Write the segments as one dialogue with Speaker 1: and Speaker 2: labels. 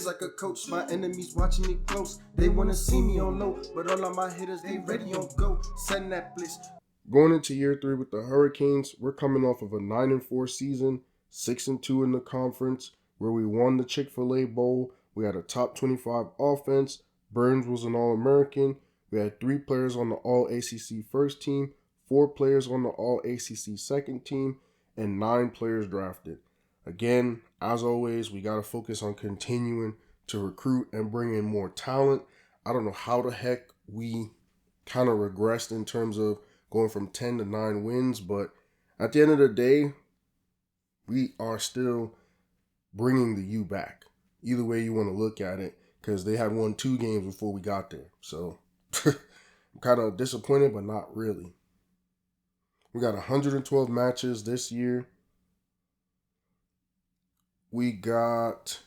Speaker 1: plays like a coach. My enemies watching me close. They wanna see me on low, but all of my hitters, they ready on go. Send that bliss.
Speaker 2: Going into year 3 with the Hurricanes, we're coming off of a 9-4 season, 6-2 in the conference, where we won the Chick-fil-A Bowl. We had a top 25 offense. Burns was an All-American. We had 3 players on the All-ACC first team, 4 players on the All-ACC second team, and 9 players drafted. Again, as always, we got to focus on continuing to recruit and bring in more talent. I don't know how the heck we kind of regressed in terms of going from 10 to 9 wins, but at the end of the day, we are still bringing the U back. Either way you want to look at it, because they had won 2 games before we got there. So I'm kind of disappointed, but not really. We got 112 matches this year. We got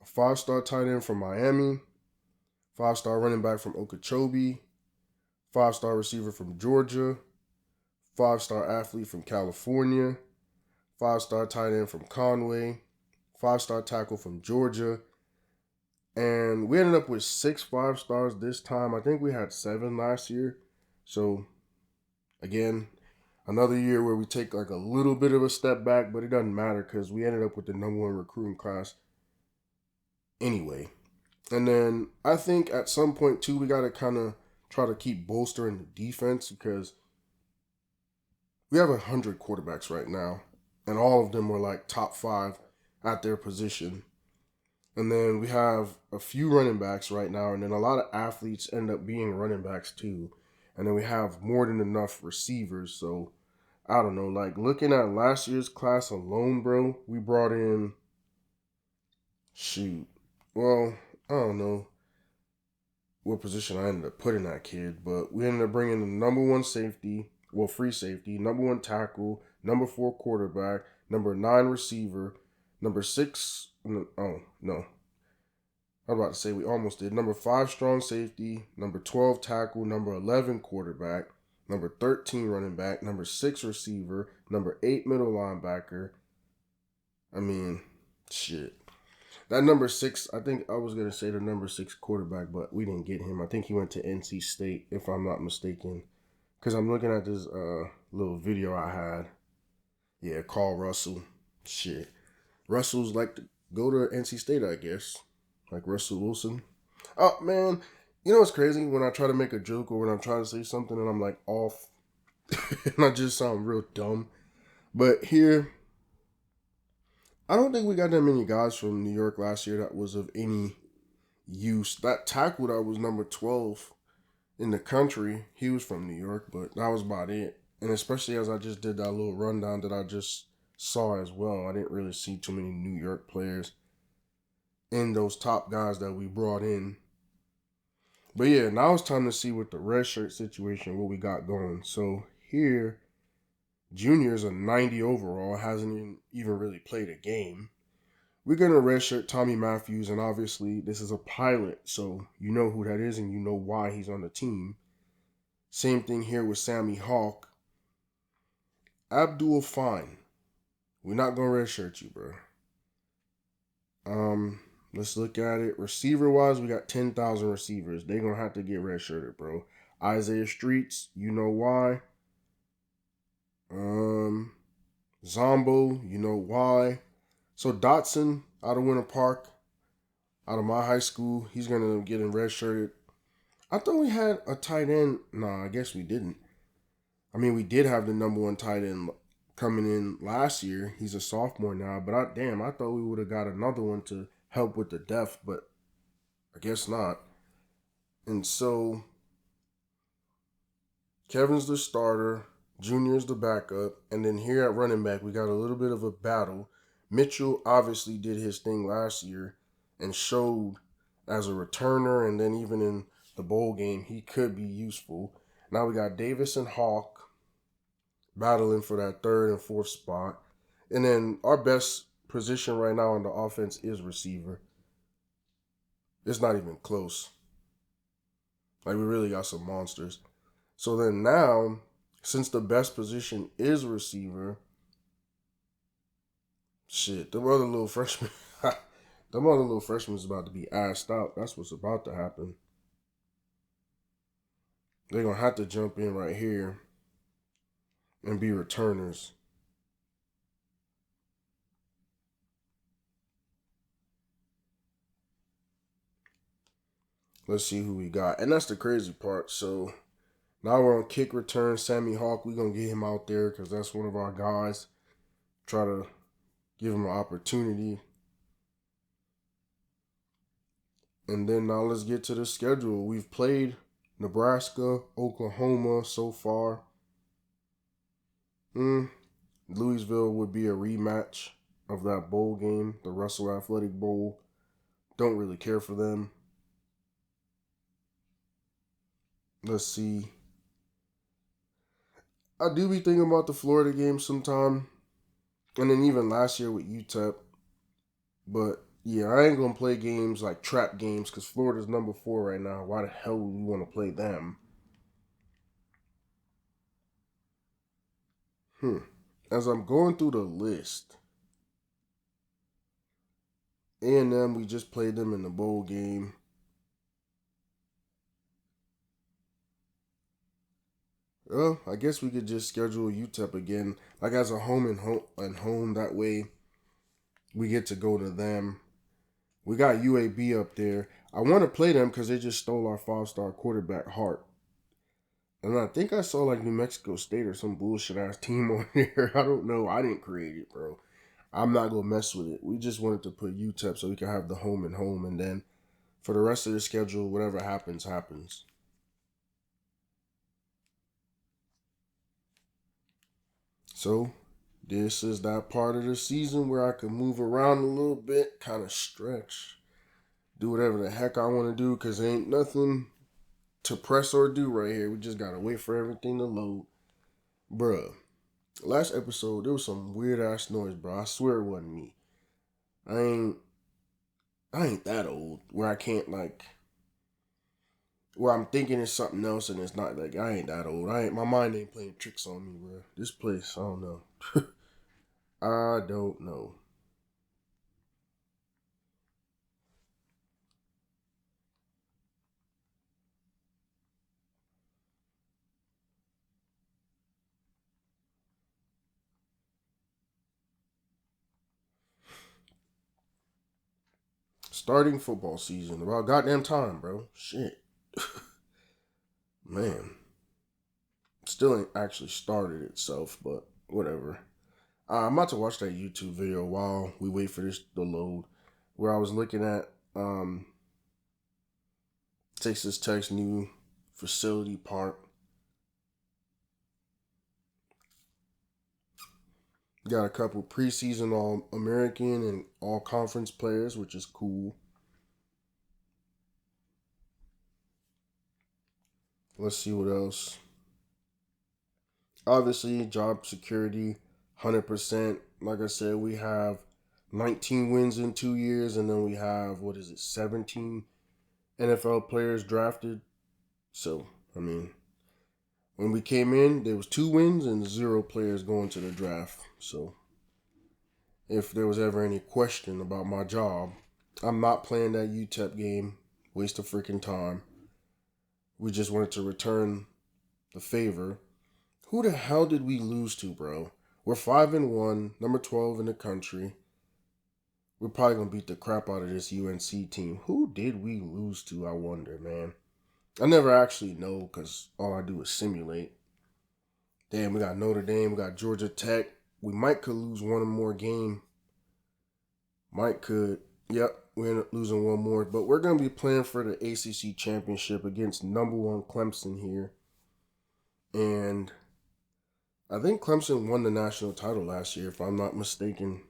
Speaker 2: a 5-star tight end from Miami, 5-star running back from Okeechobee, 5-star receiver from Georgia, 5-star athlete from California, 5-star tight end from Conway, 5-star tackle from Georgia. And we ended up with 6 5-stars this time. I think we had 7 last year. So, again, another year where we take like a little bit of a step back, but it doesn't matter because we ended up with the #1 recruiting class anyway. And then I think at some point, too, we got to kind of try to keep bolstering the defense because we have 100 quarterbacks right now, and all of them were like top 5 at their position. And then we have a few running backs right now, and then a lot of athletes end up being running backs too. And then we have more than enough receivers. So, I don't know, like looking at last year's class alone, bro, we brought in, I don't know what position I ended up putting that kid, but we ended up bringing the #1 safety, free safety, #1 tackle, #4 quarterback, #9 receiver, #6, I was about to say we almost did, #5 strong safety, #12 tackle, #11 quarterback, #13 running back, #6 receiver, #8 middle linebacker. I mean, shit. That #6, I think I was going to say the #6 quarterback, but we didn't get him. I think he went to NC State, if I'm not mistaken. Because I'm looking at this little video I had. Yeah, Carl Russell. Shit. Russell's like to go to NC State, I guess. Like Russell Wilson. Oh, man. You know what's crazy? When I try to make a joke or when I'm trying to say something and I'm like off. And I just sound real dumb. But here, I don't think we got that many guys from New York last year that was of any use. That tackle that was #12 in the country, he was from New York, but that was about it. And especially as I just did that little rundown that I just saw as well, I didn't really see too many New York players in those top guys that we brought in. But yeah, now it's time to see with the red shirt situation, what we got going. So here, Junior's a 90 overall, hasn't even really played a game. We're going to redshirt Tommy Matthews, and obviously this is a pilot, so you know who that is and you know why he's on the team. Same thing here with Sammy Hawk. Abdul Fine. We're not going to redshirt you, bro. Let's look at it. Receiver-wise, we got 10,000 receivers. They're going to have to get redshirted, bro. Isaiah Streets, you know why. Zombo, you know why. So Dotson out of Winter Park, out of my high school, he's going to get in redshirted. I thought we had a tight end. Nah, I guess we didn't. I mean, we did have the #1 tight end coming in last year. He's a sophomore now, but I thought we would have got another one to help with the depth, but I guess not. And so Kevin's the starter, Junior's the backup, and then here at running back, we got a little bit of a battle. Mitchell obviously did his thing last year and showed as a returner, and then even in the bowl game, he could be useful. Now we got Davis and Hawk battling for that 3rd and 4th spot. And then our best position right now on the offense is receiver. It's not even close. Like, we really got some monsters. So then now, since the best position is receiver, the other little freshmen, Them other little freshmen is about to be assed out. That's what's about to happen. They're going to have to jump in right here and be returners. Let's see who we got. And that's the crazy part. So now we're on kick return. Sammy Hawk, we're going to get him out there because that's one of our guys. Try to give him an opportunity. And then now let's get to the schedule. We've played Nebraska, Oklahoma so far. Louisville would be a rematch of that bowl game, the Russell Athletic Bowl. Don't really care for them. Let's see. I do be thinking about the Florida game sometime. And then even last year with UTEP. But yeah, I ain't going to play games like trap games because Florida's number 4 right now. Why the hell would we want to play them? As I'm going through the list, A&M, we just played them in the bowl game. Well, I guess we could just schedule UTEP again, like as a home and home. That way, we get to go to them. We got UAB up there. I want to play them because they just stole our 5-star quarterback Hart. And I think I saw like New Mexico State or some bullshit ass team on here. I don't know. I didn't create it, bro. I'm not gonna mess with it. We just wanted to put UTEP so we can have the home and home, and then for the rest of the schedule, whatever happens, happens. So this is that part of the season where I can move around a little bit, kind of stretch, do whatever the heck I want to do, because there ain't nothing to press or do right here. We just gotta wait for everything to load. Bruh, last episode, there was some weird ass noise, bro. I swear it wasn't me. I ain't that old where I can't like, where I'm thinking it's something else and it's not. Like, I ain't that old. My mind ain't playing tricks on me, bro. This place, I don't know. I don't know. Starting football season. About goddamn time, bro. Shit. Man. Still ain't actually started itself, but whatever. I'm about to watch that YouTube video while we wait for this to load, where I was looking at Texas Tech's new facility park. Got a couple preseason All-American and All-Conference players, which is cool. Let's see what else. Obviously, job security, 100%. Like I said, we have 19 wins in 2 years, and then we have, 17 NFL players drafted. So, I mean, when we came in, there was 2 wins and 0 players going to the draft. So, if there was ever any question about my job, I'm not playing that UTEP game. Waste of freaking time. We just wanted to return the favor. Who the hell did we lose to, bro? We're 5-1, number 12 in the country. We're probably gonna beat the crap out of this UNC team. Who did we lose to, I wonder, man? I never actually know because all I do is simulate. Damn, we got Notre Dame, we got Georgia Tech. We might could lose one more game. Might could. Yep, we end up losing one more. But we're going to be playing for the ACC Championship against number 1 Clemson here. And I think Clemson won the national title last year, if I'm not mistaken.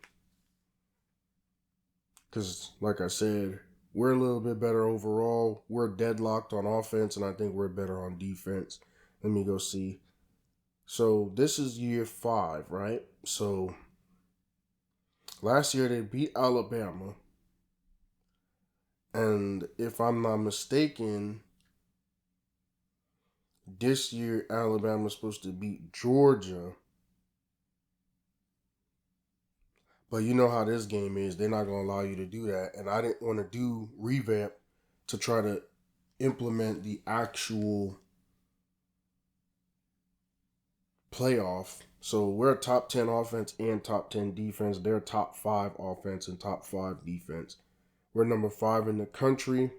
Speaker 2: Because, like I said, we're a little bit better overall. We're deadlocked on offense, and I think we're better on defense. Let me go see. So, this is year 5, right? So, last year they beat Alabama. And if I'm not mistaken, this year Alabama's supposed to beat Georgia. But you know how this game is. They're not going to allow you to do that. And I didn't want to do revamp to try to implement the actual playoff. So we're a top 10 offense and top 10 defense. They're top 5 offense and top 5 defense. We're number 5 in the country.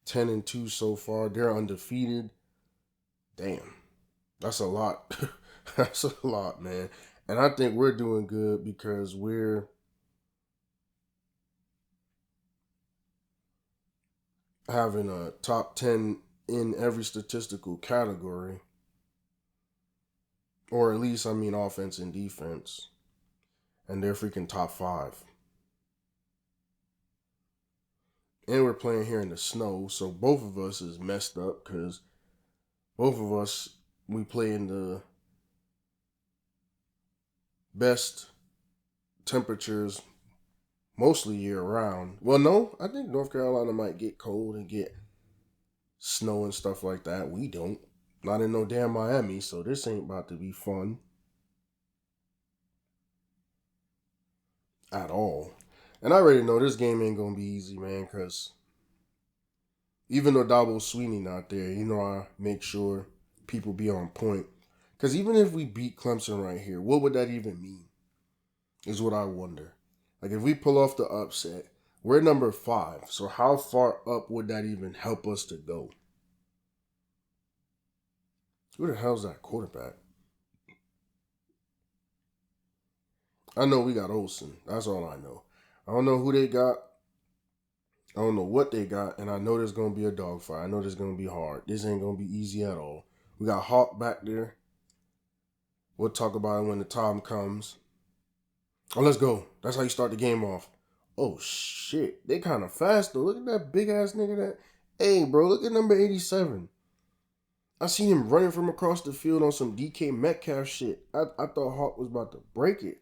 Speaker 2: 10-2 so far. They're undefeated. Damn. That's a lot. That's a lot, man. And I think we're doing good because we're having a top 10 in every statistical category. Or at least, I mean, offense and defense. And they're freaking top 5. And we're playing here in the snow. So both of us is messed up because both of us, we play in the best temperatures mostly year round. Well, no, I think North Carolina might get cold and get snow and stuff like that. We don't. Not in no damn Miami, so this ain't about to be fun at all. And I already know this game ain't gonna be easy, man, because even though Dabo Sweeney not there, you know I make sure people be on point. Because even if we beat Clemson right here, what would that even mean? Is what I wonder. Like if we pull off the upset, we're number 5. So how far up would that even help us to go? Who the hell's that quarterback? I know we got Olsen. That's all I know. I don't know who they got. I don't know what they got. And I know there's going to be a dogfight. I know there's going to be hard. This ain't going to be easy at all. We got Hawk back there. We'll talk about it when the time comes. Oh, let's go. That's how you start the game off. Oh, shit. They kind of fast, though. Look at that big-ass nigga that. Hey, bro, look at number 87. I seen him running from across the field on some DK Metcalf shit. I thought Hawk was about to break it.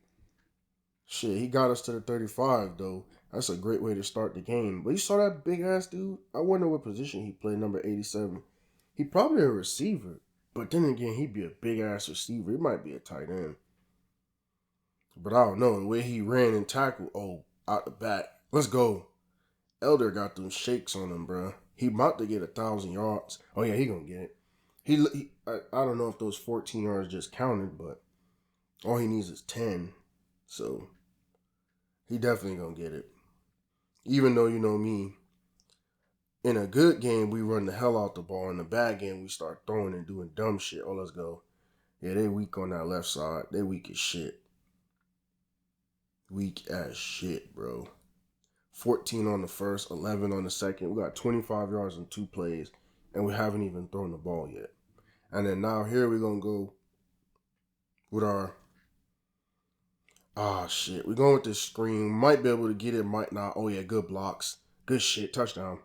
Speaker 2: Shit, he got us to the 35, though. That's a great way to start the game. But you saw that big-ass dude? I wonder what position he played, number 87. He probably a receiver. But then again, he'd be a big-ass receiver. He might be a tight end. But I don't know. The way he ran and tackled, out the back. Let's go. Elder got them shakes on him, bro. He about to get 1,000 yards. Oh, yeah, he gonna get it. I don't know if those 14 yards just counted, but all he needs is 10. So he definitely gonna get it. Even though, you know me, in a good game, we run the hell out the ball. In a bad game, we start throwing and doing dumb shit. Oh, let's go. Yeah, they weak on that left side. They weak as shit. Weak as shit, bro. 14 on the first, 11 on the second. We got 25 yards in 2 plays, and we haven't even thrown the ball yet. And then now here we're going to go with our... shit. We're going with this screen. Might be able to get it, might not. Oh, yeah, good blocks. Good shit. Touchdown.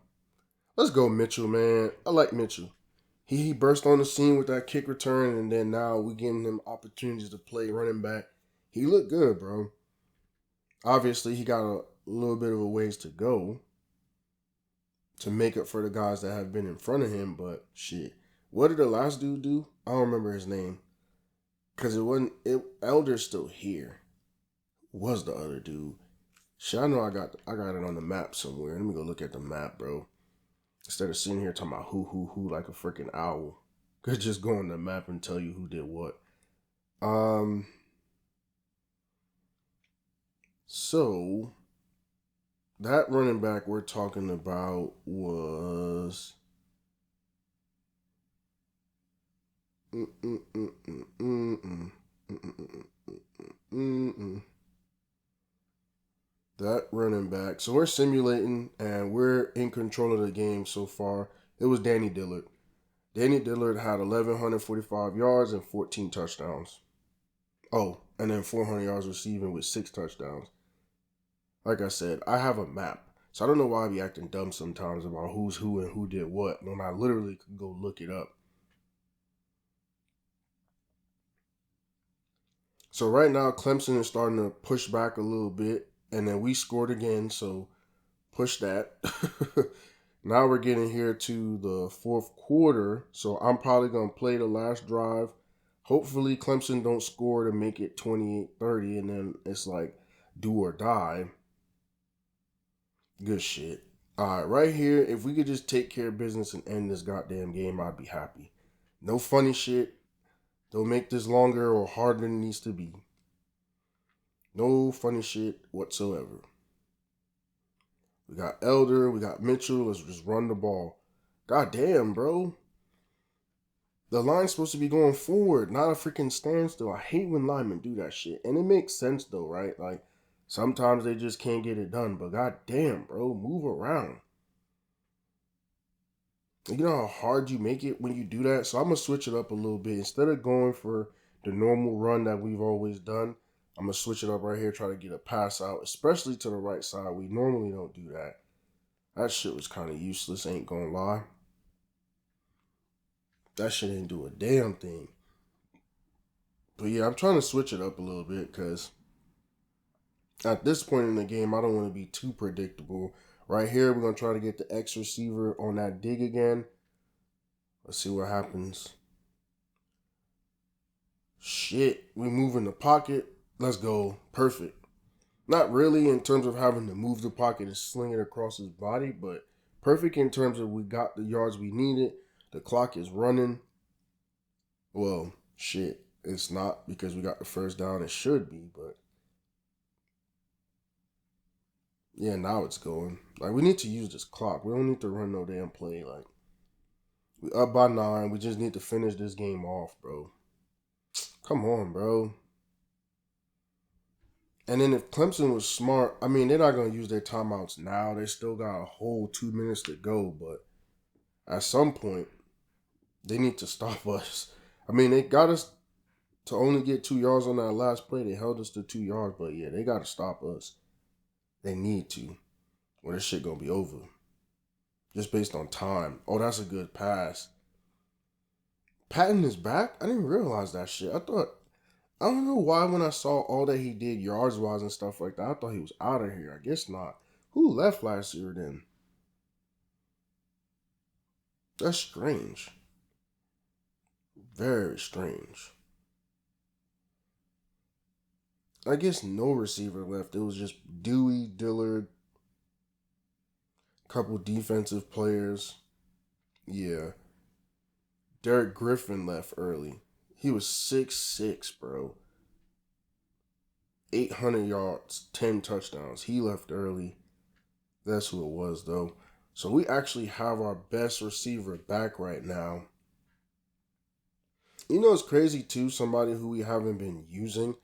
Speaker 2: Let's go, Mitchell, man. I like Mitchell. He burst on the scene with that kick return, and then now we're giving him opportunities to play running back. He looked good, bro. Obviously, he got a little bit of a ways to go to make up for the guys that have been in front of him, but shit. What did the last dude do? I don't remember his name. Because Elder's still here. Was the other dude. Shit, I know I got it on the map somewhere. Let me go look at the map, bro. Instead of sitting here talking about who like a freaking owl. Could just go on the map and tell you who did what. So that running back we're talking about was that running back. So we're simulating and we're in control of the game so far. It was Danny Dillard. Danny Dillard had 1,145 yards and 14 touchdowns. Oh, and then 400 yards receiving with 6 touchdowns. Like I said, I have a map. So I don't know why I be acting dumb sometimes about who's who and who did what when I literally could go look it up. So right now, Clemson is starting to push back a little bit. And then we scored again, so push that. Now we're getting here to the 4th quarter. So I'm probably going to play the last drive Hopefully Clemson don't score to make it 28-30 and then it's like do or die. Good shit. All right, right here, if we could just take care of business and end this goddamn game, I'd be happy. No funny shit. Don't make this longer or harder than it needs to be. No funny shit whatsoever. We got Elder, we got Mitchell. Let's just run the ball. God damn, bro. The line's supposed to be going forward, not a freaking standstill. I hate when linemen do that shit. And it makes sense though, right? Like, sometimes they just can't get it done. But god damn, bro, move around. You know how hard you make it when you do that? So I'm going to switch it up a little bit. Instead of going for the normal run that we've always done, I'm going to switch it up right here, try to get a pass out, especially to the right side. We normally don't do that. That shit was kind of useless, ain't gonna lie. That shit didn't do a damn thing. But yeah, I'm trying to switch it up a little bit because at this point in the game, I don't want to be too predictable. Right here, we're going to try to get the X receiver on that dig again. Let's see what happens. Shit, we move in the pocket. Let's go. Perfect. Not really in terms of having to move the pocket and sling it across his body, but perfect in terms of we got the yards we needed. The clock is running. Well, shit, it's not because we got the first down. It should be, but yeah, now it's going. Like, we need to use this clock. We don't need to run no damn play. Like, we up by 9. We just need to finish this game off, bro. Come on, bro. And then if Clemson was smart, I mean, they're not going to use their timeouts now. They still got a whole 2 minutes to go. But at some point, they need to stop us. I mean, they got us to only get 2 yards on that last play. They held us to 2 yards. But yeah, they got to stop us. They need to. Or this shit going to be over. Just based on time. Oh, that's a good pass. Patton is back? I didn't realize that shit. I don't know why when I saw all that he did yards-wise and stuff like that, I thought he was out of here. I guess not. Who left last year then? That's strange. Very strange. I guess no receiver left. It was just Dewey, Dillard, couple defensive players. Yeah. Derek Griffin left early. He was 6'6", bro. 800 yards, 10 touchdowns. He left early. That's who it was, though. So we actually have our best receiver back right now. You know, it's crazy, too, somebody who we haven't been using.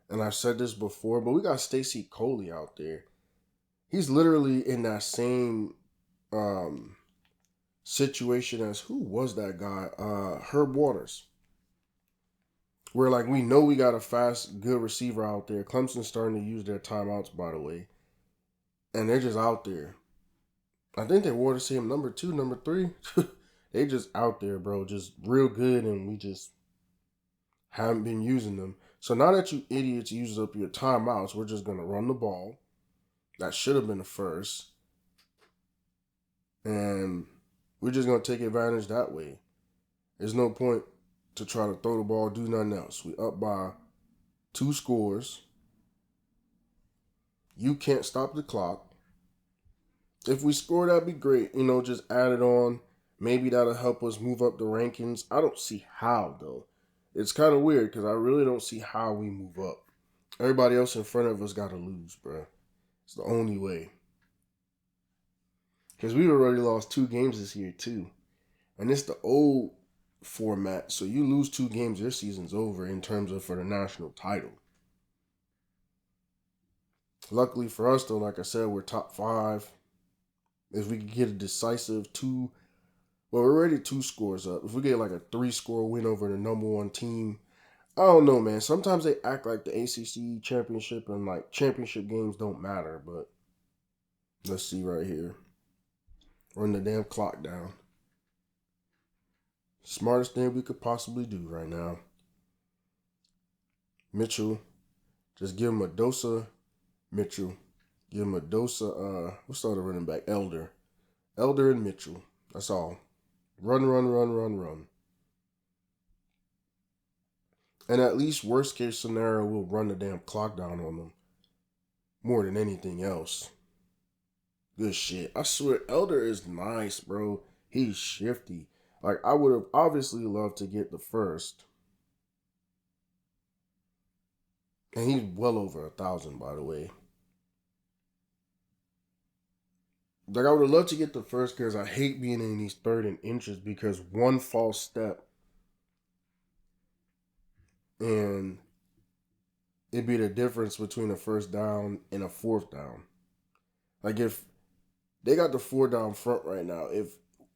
Speaker 2: And I've said this before, but we got Stacey Coley out there. He's literally in that same situation as, who was that guy? Herb Waters. Where, like, we know we got a fast, good receiver out there. Clemson's starting to use their timeouts, by the way. And they're just out there. I think they wore the same number 2, number 3. They just out there, bro. Just real good, and we just haven't been using them. So now that you idiots used up your timeouts, we're just going to run the ball. That should have been a first. And we're just going to take advantage that way. There's no point to try to throw the ball, do nothing else. We up by 2 scores. You can't stop the clock. If we score, that'd be great. You know, just add it on. Maybe that'll help us move up the rankings. I don't see how, though. It's kind of weird because I really don't see how we move up. Everybody else in front of us got to lose, bro. It's the only way. Because we've already lost 2 games this year, too. And it's the old format. So you lose 2 games, your season's over in terms of for the national title. Luckily for us, though, like I said, we're top 5. If we could get a decisive 2, well, we're already 2 scores up. If we get like a 3-score win over the number 1 team, I don't know, man. Sometimes they act like the ACC Championship and like championship games don't matter, but let's see right here. Run the damn clock down. Smartest thing we could possibly do right now. Mitchell, just give him a dose of Mitchell. Give him a dose of, what's the other running back? Elder and Mitchell. That's all. Run. And at least worst case scenario, we'll run the damn clock down on them more than anything else. Good shit. I swear, Elder is nice, bro. He's shifty. Like, I would have obviously loved to get the first. And he's well over 1,000, by the way. Like, I would have loved to get the first because I hate being in these 3rd and inches because one false step and it'd be the difference between a first down and a 4th down. Like, if they got the 4 down front right now, if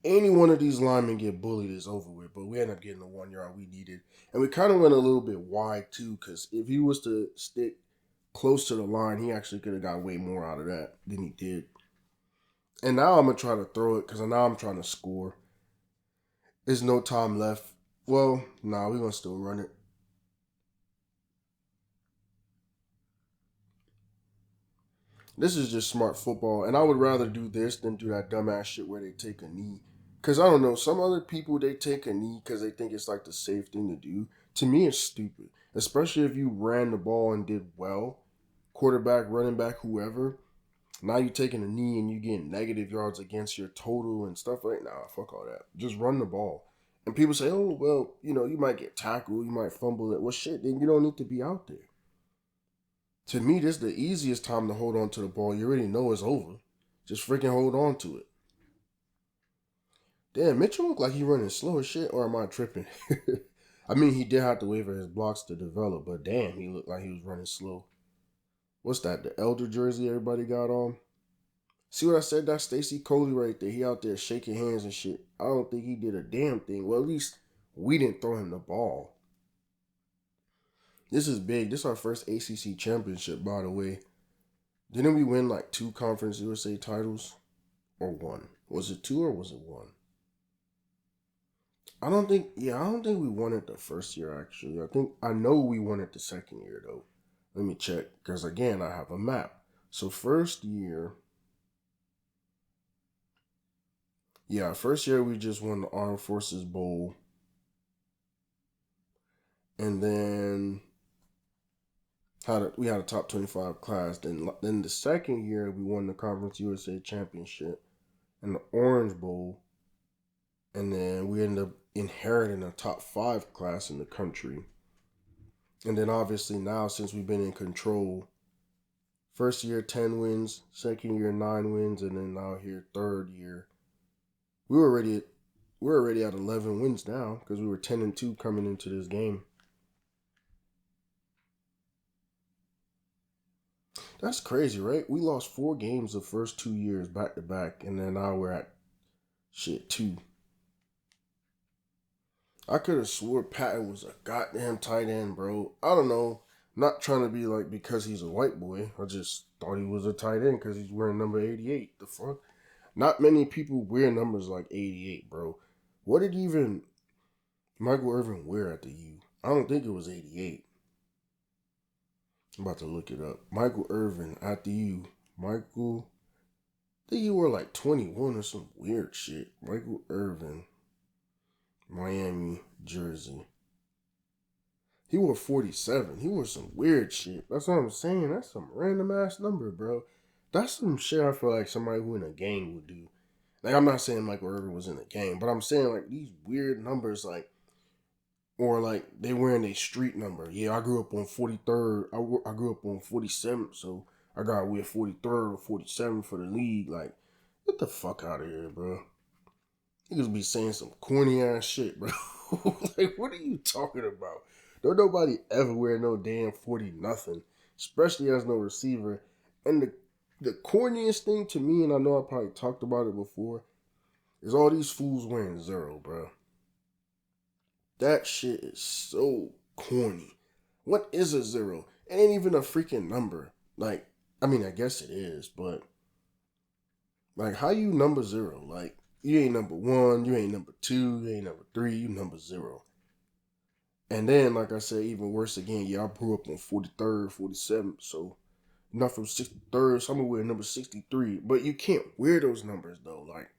Speaker 2: any one of these linemen get bullied, it's over with. But we end up getting the 1 yard we needed. And we kind of went a little bit wide, too, because if he was to stick close to the line, he actually could have got way more out of that than he did. And now I'm going to try to throw it because now I'm trying to score. There's no time left. Well, nah, we're going to still run it. This is just smart football. And I would rather do this than do that dumbass shit where they take a knee. Because I don't know, some other people, they take a knee because they think it's like the safe thing to do. To me, it's stupid. Especially if you ran the ball and did well. Quarterback, running back, whoever. Now you're taking a knee and you getting negative yards against your total and stuff like that. Nah, fuck all that. Just run the ball. And people say, oh, well, you might get tackled. You might fumble it. Well, shit, then you don't need to be out there. To me, this is the easiest time to hold on to the ball. You already know it's over. Just freaking hold on to it. Damn, Mitchell looked like he running slow as shit, or am I tripping? I mean, he did have to wait for his blocks to develop, but damn, he looked like he was running slow. What's that, the Elder jersey everybody got on? See what I said? That's Stacey Coley right there. He out there shaking hands and shit. I don't think he did a damn thing. Well, at least we didn't throw him the ball. This is big. This is our first ACC Championship, by the way. Didn't we win like 2 Conference USA titles? Or 1? Was it 2 or was it 1? I don't think we won it the first year, actually. I know we won it the second year, though. Let me check, because again, I have a map. So first year we just won the Armed Forces Bowl. And then we had a top 25 class. Then the second year we won the Conference USA Championship and the Orange Bowl. And then we ended up inheriting a top 5 class in the country. And then obviously now, since we've been in control, first year 10 wins, second year 9 wins, and then now here 3rd year. We're already at 11 wins now because we were 10-2 coming into this game. That's crazy, right? We lost 4 games the first 2 years back to back, and then now we're at 2. I could have swore Patton was a goddamn tight end, bro. I don't know. Not trying to be like because he's a white boy. I just thought he was a tight end because he's wearing number 88. The fuck? Not many people wear numbers like 88, bro. What did even Michael Irvin wear at the U? I don't think it was 88. I'm about to look it up. Michael Irvin at the U. I think he wore like 21 or some weird shit. Michael Irvin. Miami jersey. He wore 47. He wore some weird shit. That's what I'm saying. That's some random ass number, bro. That's some shit I feel like somebody who in a gang would do. Like, I'm not saying Michael Irvin was in a gang, but I'm saying like these weird numbers, like, or like they wearing a street number. Yeah, I grew up on 43rd. I grew up on 47th, so I gotta wear 43rd or 47th for the league. Like, get the fuck out of here, bro. Niggas be saying some corny ass shit, bro. Like, what are you talking about? Don't nobody ever wear no damn 40 nothing, especially as no receiver. And the corniest thing to me, and I know I probably talked about it before, is all these fools wearing 0, bro. That shit is so corny. What is a 0? It ain't even a freaking number. Like, I mean, I guess it is, but like, how you number 0? Like, you ain't number 1, you ain't number 2, you ain't number 3, you number 0. And then, like I said, even worse again, I grew up on 43rd, 47th, so not from 63rd, so I'm gonna wear number 63. But you can't wear those numbers though, like,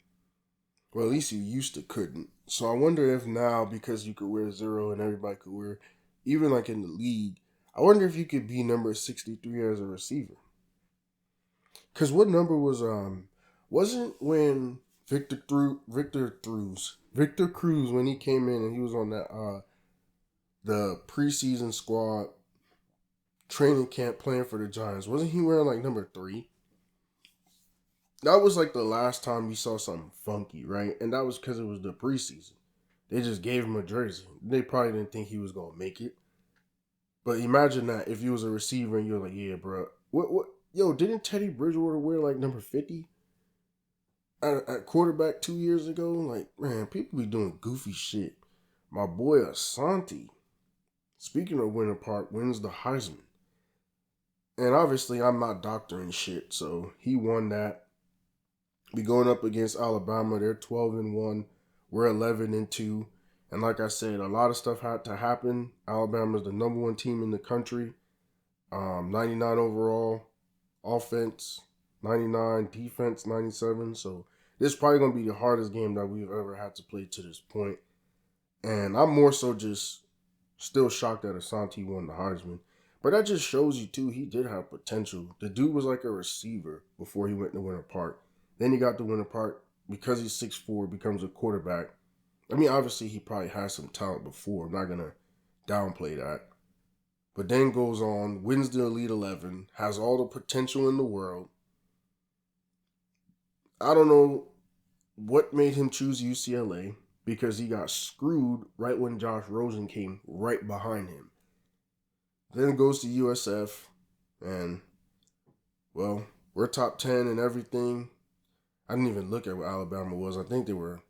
Speaker 2: well, at least you used to couldn't. So I wonder if now, because you could wear 0 and everybody could wear, even like in the league, I wonder if you could be number 63 as a receiver. Cause what number wasn't when Victor Cruz when he came in and he was on that the preseason squad training camp playing for the Giants, wasn't he wearing like number 3? That was like the last time we saw something funky, right? And that was because it was the preseason. They just gave him a jersey. They probably didn't think he was gonna make it. But imagine that if you was a receiver and you're like, yeah, bro, what? Yo, didn't Teddy Bridgewater wear like number 50 at quarterback 2 years ago? Like, man, people be doing goofy shit. My boy Asante, speaking of Winter Park, wins the Heisman. And obviously, I'm not doctoring shit, so he won that. We going up against Alabama. They're 12-1. We're 11-2. And like I said, a lot of stuff had to happen. Alabama's the number 1 team in the country. 99 overall offense, 99 defense, 97. So this is probably going to be the hardest game that we've ever had to play to this point. And I'm more so just still shocked that Asante won the Heisman. But that just shows you, too, he did have potential. The dude was like a receiver before he went to Winter Park. Then he got to Winter Park. Because he's 6'4", becomes a quarterback. I mean, obviously, he probably has some talent before. I'm not going to downplay that. But then goes on, wins the Elite 11, has all the potential in the world. I don't know what made him choose UCLA because he got screwed right when Josh Rosen came right behind him. Then goes to USF, and, well, we're top 10 and everything. I didn't even look at what Alabama was. I think they were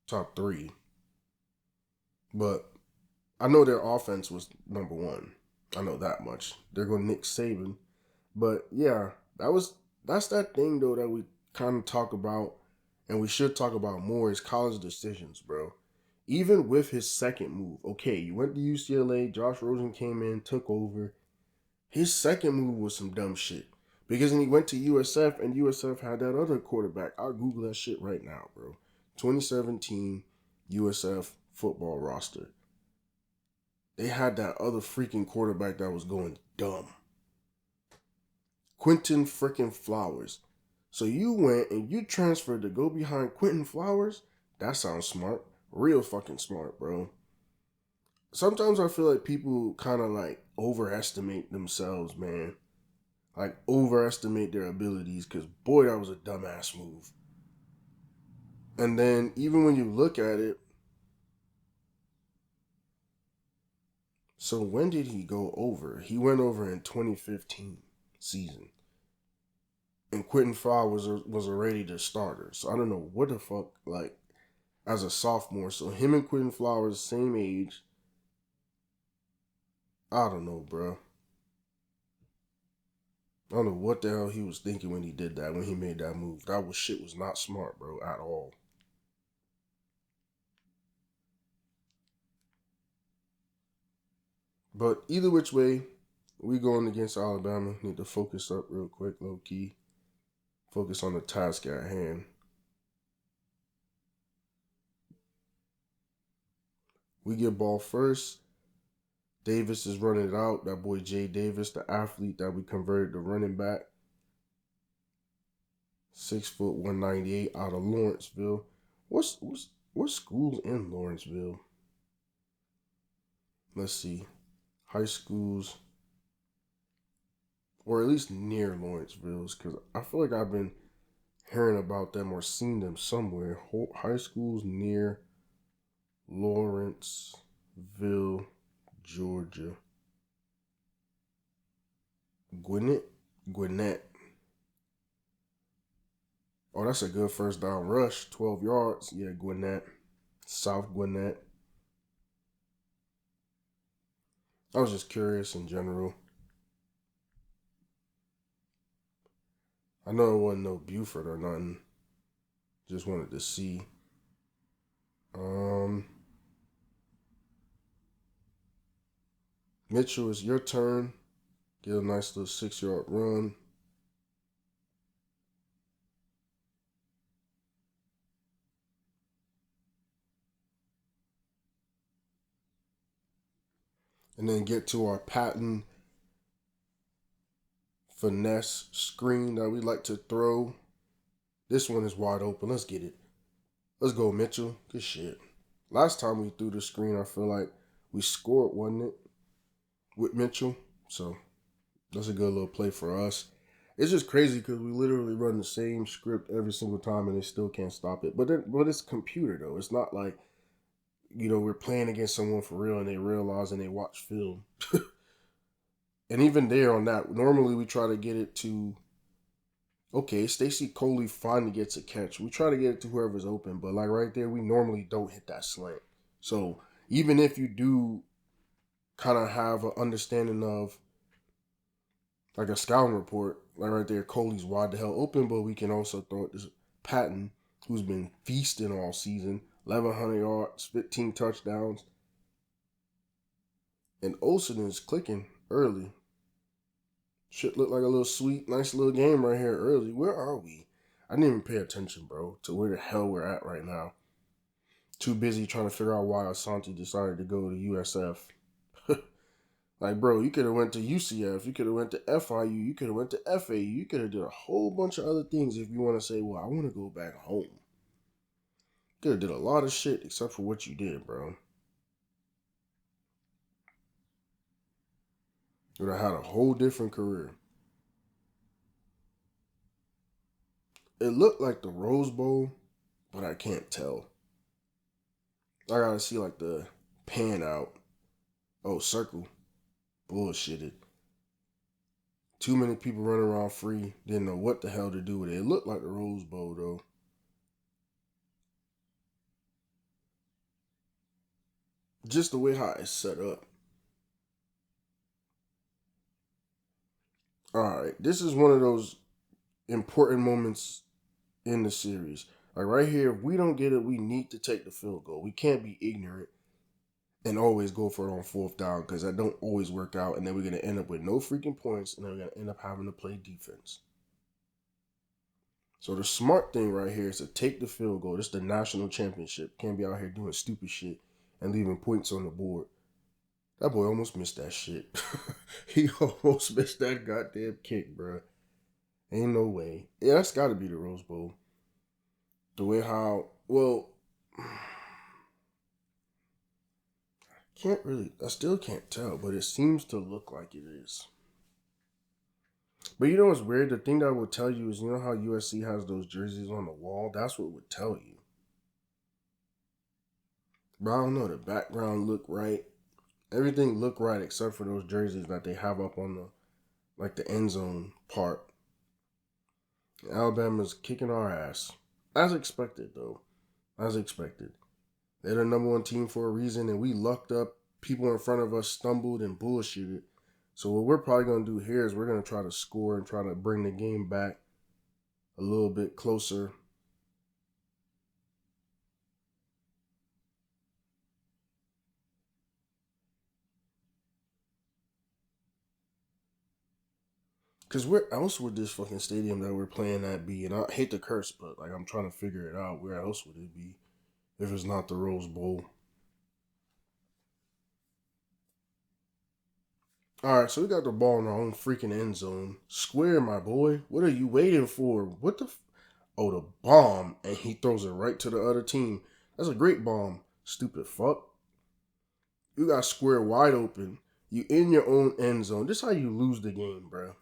Speaker 2: top 3. But I know their offense was number 1. I know that much. They're going to Nick Saban. But yeah, that's that thing though that we kind of talk about and we should talk about more is college decisions, bro. Even with his second move, okay, you went to UCLA, Josh Rosen came in, took over. His second move was some dumb shit. Because then he went to USF and USF had that other quarterback. I'll Google that shit right now, bro. 2017 USF football roster. They had that other freaking quarterback that was going dumb. Quentin freaking Flowers. So you went and you transferred to go behind Quentin Flowers? That sounds smart. Real fucking smart, bro. Sometimes I feel like people kind of like overestimate themselves, man. Like overestimate their abilities because boy, that was a dumbass move. And then even when you look at it, so when did he go over? He went over in 2015 season. And Quentin Flowers was already the starter. So I don't know what the fuck, like, as a sophomore. So him and Quentin Flowers, same age. I don't know, bro. I don't know what the hell he was thinking when he did that, when he made that move. Shit was not smart, bro, at all. But either which way, we going against Alabama. Need to focus up real quick, low key. Focus on the task at hand. We get ball first. Davis is running it out. That boy Jay Davis, the athlete that we converted to running back. 6 foot 198 out of Lawrenceville. What schools in Lawrenceville? Let's see. High schools, or at least near Lawrenceville's, because I feel like I've been hearing about them or seen them somewhere. High schools near Lawrenceville, Georgia. Gwinnett. Oh, that's a good first down rush. 12 yards. Yeah, Gwinnett. South Gwinnett. I was just curious in general. I know it wasn't no Buford or nothing. Just wanted to see. Mitchell, it's your turn. Get a nice little 6-yard run. and then get to our patent finesse screen that we like to throw. This one is wide open. Let's get it. Let's go, Mitchell. Good shit. Last time we threw the screen, I feel like we scored, wasn't it? With Mitchell. So that's a good little play for us. It's just crazy because we literally run the same script every single time and they still can't stop it. But it's computer though. It's not like, we're playing against someone for real and they realize and they watch film. And even there on that, normally we try to get it to, okay, Stacey Coley finally gets a catch. We try to get it to whoever's open, but like right there, we normally don't hit that slant. So even if you do kind of have an understanding of like a scouting report, like right there, Coley's wide the hell open, but we can also throw it to Patton, who's been feasting all season, 1,100 yards, 15 touchdowns. And Olsen is clicking early. Shit look like a little sweet, nice little game right here early. Where are we? I didn't even pay attention, bro, to where the hell we're at right now. Too busy trying to figure out why Asante decided to go to USF. Like, bro, you could have went to UCF, you could have went to FIU, you could have went to FAU, you could have did a whole bunch of other things if you want to say, well, I want to go back home. Could have did a lot of shit except for what you did, bro. You would have had a whole different career. It looked like the Rose Bowl, but I can't tell. I gotta see like the pan out. Oh, circle. Bullshitted. Too many people running around free. Didn't know what the hell to do with it. It looked like the Rose Bowl, though. Just the way how it's set up. Alright, this is one of those important moments in the series. Like right here, if we don't get it, we need to take the field goal. We can't be ignorant and always go for it on 4th down because that don't always work out. And then we're going to end up with no freaking points and then we're going to end up having to play defense. So the smart thing right here is to take the field goal. This is the national championship. Can't be out here doing stupid shit and leaving points on the board. That boy almost missed that shit. He almost missed that goddamn kick, bro. Ain't no way. Yeah, that's got to be the Rose Bowl. The way how, well, I still can't tell, but it seems to look like it is. But you know what's weird? The thing that would tell you is, you know how USC has those jerseys on the wall? That's what would tell you. But I don't know, the background looked right. Everything looked right except for those jerseys that they have up on the end zone part. Alabama's kicking our ass. As expected, though. As expected. They're the number 1 team for a reason, and we lucked up. People in front of us stumbled and bullshitted. So what we're probably going to do here is we're going to try to score and try to bring the game back a little bit closer. Because where else would this fucking stadium that we're playing at be? And I hate to curse, but like I'm trying to figure it out. Where else would it be if it's not the Rose Bowl? Alright, so we got the ball in our own freaking end zone. Square, my boy. What are you waiting for? What the... Oh, the bomb. And he throws it right to the other team. That's a great bomb. Stupid fuck. You got square wide open. You in your own end zone. This is how you lose the game, bro.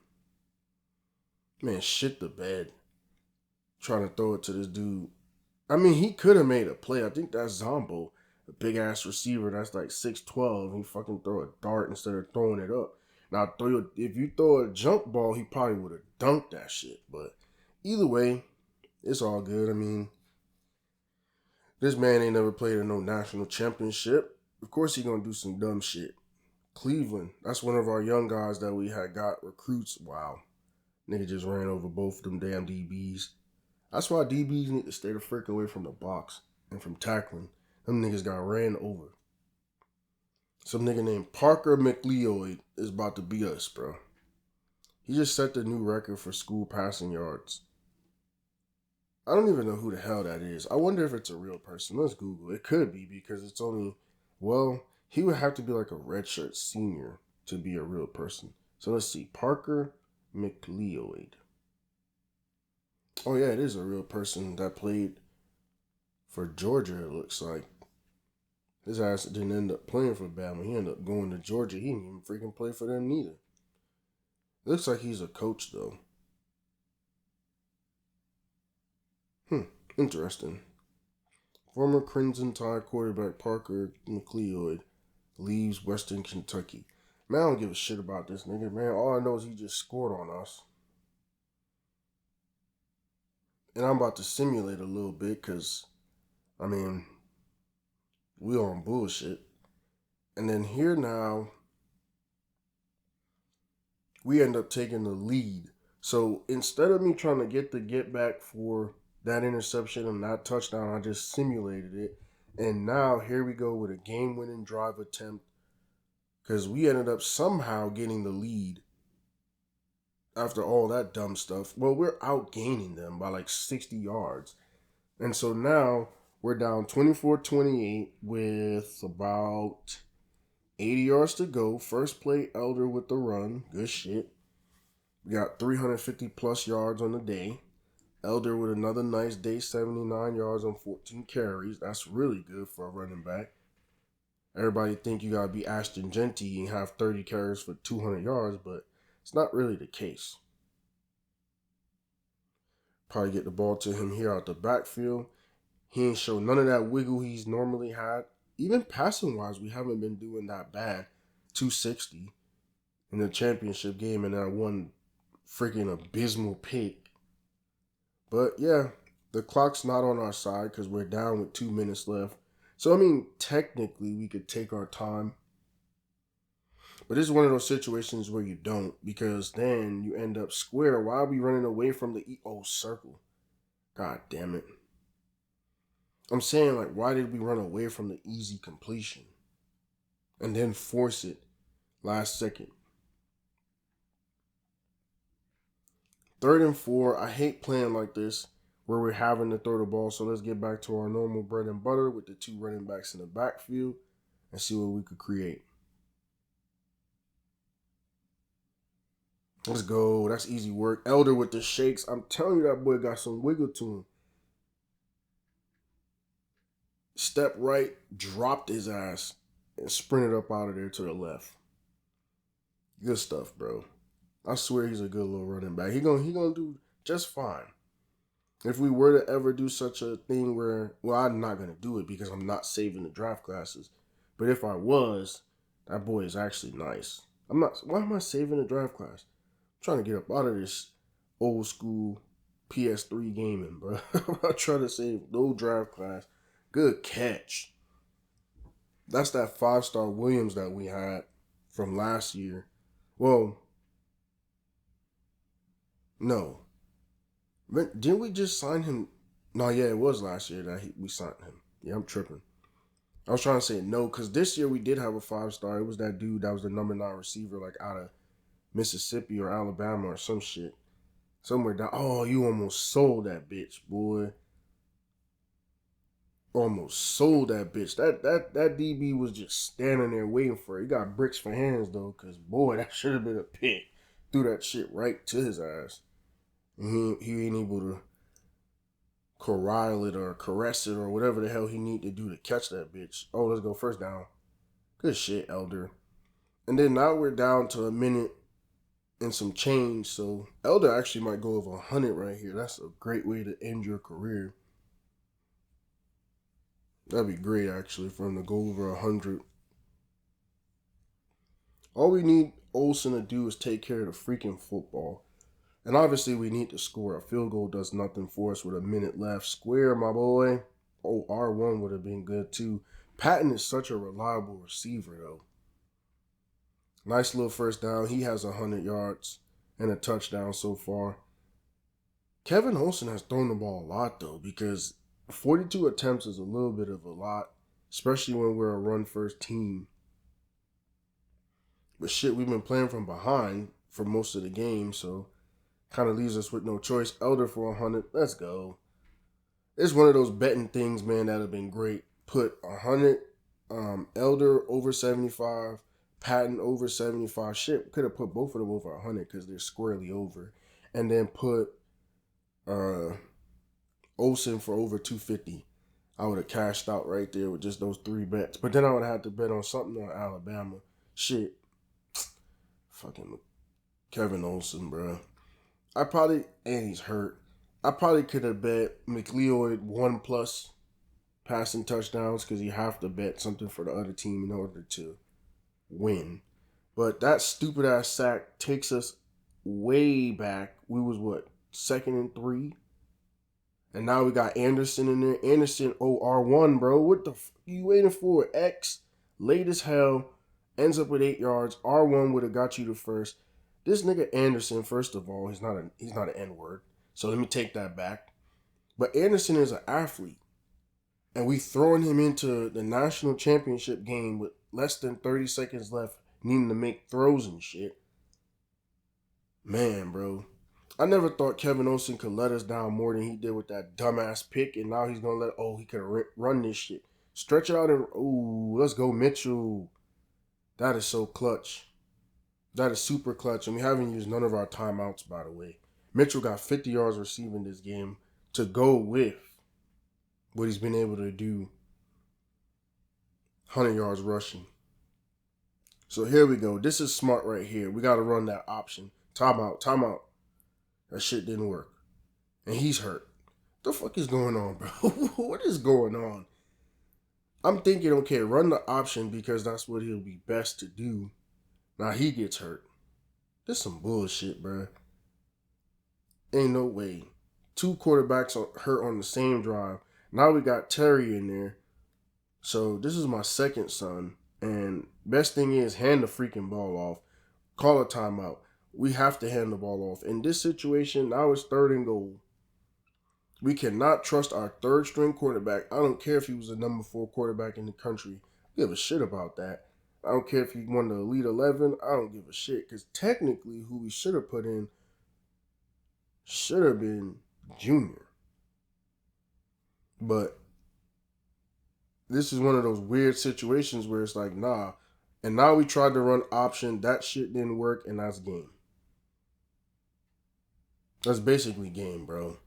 Speaker 2: Man, shit the bed. Trying to throw it to this dude. I mean, he could have made a play. I think that's Zombo. A big-ass receiver that's like 6'12". He fucking throw a dart instead of throwing it up. Now, if you throw a jump ball, he probably would have dunked that shit. But either way, it's all good. I mean, this man ain't never played in no national championship. Of course he gonna do some dumb shit. Cleveland, that's one of our young guys that we had got recruits. Wow. Nigga just ran over both of them damn DBs. That's why DBs need to stay the frick away from the box and from tackling. Them niggas got ran over. Some nigga named Parker McLeod is about to beat us, bro. He just set the new record for school passing yards. I don't even know who the hell that is. I wonder if it's a real person. Let's Google. It could be because it's only, well, He would have to be like a redshirt senior to be a real person. So let's see. Parker McLeod. Oh, yeah, it is a real person that played for Georgia, it looks like. His ass didn't end up playing for Bama. He ended up going to Georgia. He didn't even freaking play for them neither. Looks like he's a coach, though. Interesting. Former Crimson Tide quarterback Parker McLeod leaves Western Kentucky. Man, I don't give a shit about this nigga, man. All I know is he just scored on us. And I'm about to simulate a little bit because, I mean, we on bullshit. And then here now, we end up taking the lead. So instead of me trying to get the get back for that interception and that touchdown, I just simulated it. And now here we go with a game-winning drive attempt because we ended up somehow getting the lead after all that dumb stuff. Well, we're outgaining them by like 60 yards. And so now we're down 24-28 with about 80 yards to go. First play, Elder with the run. Good shit. We got 350 plus yards on the day. Elder with another nice day, 79 yards on 14 carries. That's really good for a running back. Everybody think you gotta be Ashton Genty and have 30 carries for 200 yards, but it's not really the case. Probably get the ball to him here out the backfield. He ain't show none of that wiggle he's normally had. Even passing wise, we haven't been doing that bad. 260 in the championship game and that one freaking abysmal pick. But yeah, the clock's not on our side because we're down with 2 minutes left. So, I mean, technically, we could take our time. But this is one of those situations where you don't because then you end up square. Why are we running away from the circle? God damn it. I'm saying, like, why did we run away from the easy completion and then force it last second? 3rd and 4. I hate playing like this where we're having to throw the ball. So let's get back to our normal bread and butter with the 2 running backs in the backfield and see what we could create. Let's go. That's easy work. Elder with the shakes. I'm telling you, that boy got some wiggle to him. Step right, dropped his ass, and sprinted up out of there to the left. Good stuff, bro. I swear he's a good little running back. He gonna do just fine. If we were to ever do such a thing where, well, I'm not gonna do it because I'm not saving the draft classes. But if I was, that boy is actually nice. Why am I saving the draft class? I'm trying to get up out of this old school PS3 gaming, bro. I'm not trying to save no draft class. Good catch. That's that 5-star Williams that we had from last year. Well, no. Didn't we just sign him? No, yeah, it was last year that we signed him. Yeah, I'm tripping. I was trying to say no, because this year we did have a 5-star. It was that dude that was the number 9 receiver, like out of Mississippi or Alabama or some shit. Somewhere down. Oh, you almost sold that bitch, boy. Almost sold that bitch. That DB was just standing there waiting for it. He got bricks for hands, though, because, boy, that should have been a pick. Threw that shit right to his ass. And he ain't able to corral it or caress it or whatever the hell he need to do to catch that bitch. Oh, let's go first down. Good shit, Elder. And then now we're down to a minute and some change. So Elder actually might go over 100 right here. That's a great way to end your career. That'd be great, actually, for him to go over 100. All we need Olsen to do is take care of the freaking football. And obviously, we need to score. A field goal does nothing for us with a minute left. Square, my boy. Oh, R1 would have been good, too. Patton is such a reliable receiver, though. Nice little first down. He has 100 yards and a touchdown so far. Kevin Olsen has thrown the ball a lot, though, because 42 attempts is a little bit of a lot, especially when we're a run-first team. But shit, we've been playing from behind for most of the game, so kind of leaves us with no choice. Elder for 100. Let's go. It's one of those betting things, man, that have been great. Put 100 Elder over 75, Patton over 75. Shit, could have put both of them over 100 because they're squarely over. And then put Olsen for over 250. I would have cashed out right there with just those 3 bets. But then I would have had to bet on something on Alabama. Shit. Fucking Kevin Olsen, bro. And he's hurt. I probably could have bet McLeod 1+ passing touchdowns because you have to bet something for the other team in order to win. But that stupid ass sack takes us way back. We was what, 2nd and 3? And now we got Anderson in there. Anderson, R1, bro. What the fuck are you waiting for? X, late as hell, ends up with 8 yards. R1 would have got you the first. This nigga Anderson, first of all, he's not an N-word. So let me take that back. But Anderson is an athlete. And we throwing him into the national championship game with less than 30 seconds left, needing to make throws and shit. Man, bro. I never thought Kevin Olsen could let us down more than he did with that dumbass pick. And now he's going to he could run this shit. Stretch it out and, let's go Mitchell. That is so clutch. That is super clutch. And we haven't used none of our timeouts, by the way. Mitchell got 50 yards receiving this game to go with what he's been able to do. 100 yards rushing. So here we go. This is smart right here. We got to run that option. Timeout. That shit didn't work. And he's hurt. What the fuck is going on, bro? What is going on? I'm thinking, okay, run the option because that's what he'll be best to do. Now he gets hurt. This some bullshit, bro. Ain't no way. 2 quarterbacks hurt on the same drive. Now we got Terry in there. So this is my second son. And best thing is, hand the freaking ball off. Call a timeout. We have to hand the ball off. In this situation, now it's 3rd and goal. We cannot trust our 3rd string quarterback. I don't care if he was the number 4 quarterback in the country. I give a shit about that. I don't care if he won the Elite 11. I don't give a shit. Because technically, who we should have put in should have been Junior. But this is one of those weird situations where it's like, nah. And now we tried to run option. That shit didn't work, and that's game. That's basically game, bro.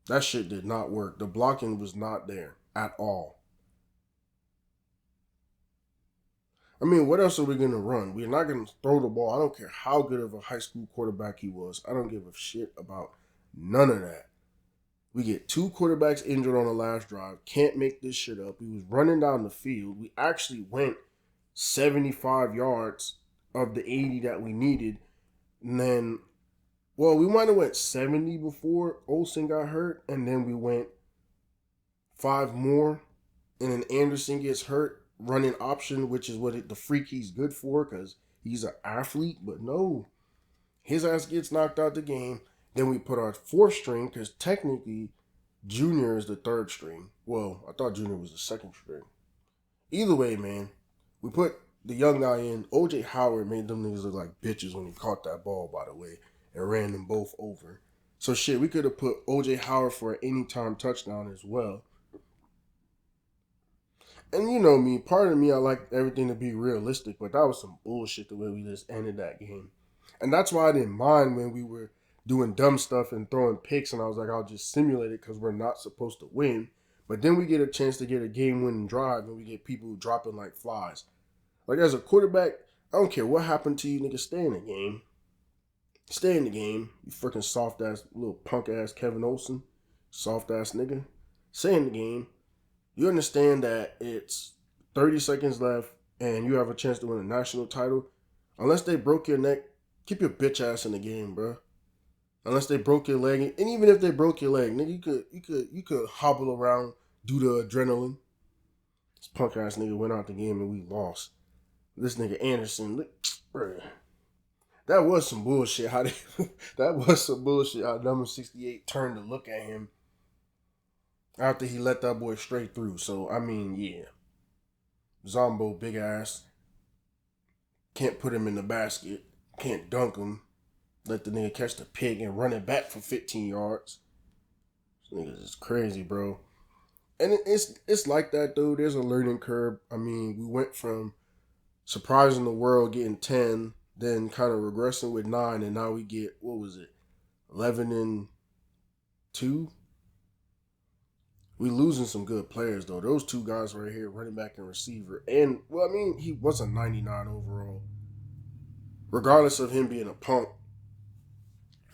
Speaker 2: That shit did not work. The blocking was not there at all. I mean, what else are we going to run? We're not going to throw the ball. I don't care how good of a high school quarterback he was. I don't give a shit about none of that. We get 2 quarterbacks injured on the last drive. Can't make this shit up. We was running down the field. We actually went 75 yards of the 80 that we needed. And then, we might have went 70 before Olsen got hurt. And then we went 5 more. And then Anderson gets hurt. Running option, which is what the freak he's good for because he's an athlete. But no, his ass gets knocked out the game. Then we put our 4th string because technically Junior is the 3rd string. Well, I thought Junior was the 2nd string. Either way, man, we put the young guy in. O.J. Howard made them niggas look like bitches when he caught that ball, by the way, and ran them both over. So shit, we could have put O.J. Howard for an anytime touchdown as well. And you know me, part of me, I like everything to be realistic, but that was some bullshit the way we just ended that game. And that's why I didn't mind when we were doing dumb stuff and throwing picks, and I was like, I'll just simulate it because we're not supposed to win. But then we get a chance to get a game-winning drive, and we get people dropping like flies. Like, as a quarterback, I don't care what happened to you, nigga, stay in the game. Stay in the game, you freaking soft-ass, little punk-ass Kevin Olsen. Soft-ass nigga. Stay in the game. You understand that it's 30 seconds left and you have a chance to win a national title. Unless they broke your neck, keep your bitch ass in the game, bro. Unless they broke your leg, and even if they broke your leg, nigga, you could hobble around, do the adrenaline. This punk ass nigga went out the game and we lost. This nigga Anderson, bro, that was some bullshit. That was some bullshit. How number 68 turned to look at him after he let that boy straight through. So, I mean, yeah. Zombo, big ass. Can't put him in the basket. Can't dunk him. Let the nigga catch the pig and run it back for 15 yards. This nigga is crazy, bro. And it's like that though. There's a learning curve. I mean, we went from surprising the world getting 10, then kind of regressing with 9, and now we get, what was it, 11-2. We losing some good players though. Those two guys right here, running back and receiver, and well, I mean, he was a 99 overall. Regardless of him being a punk,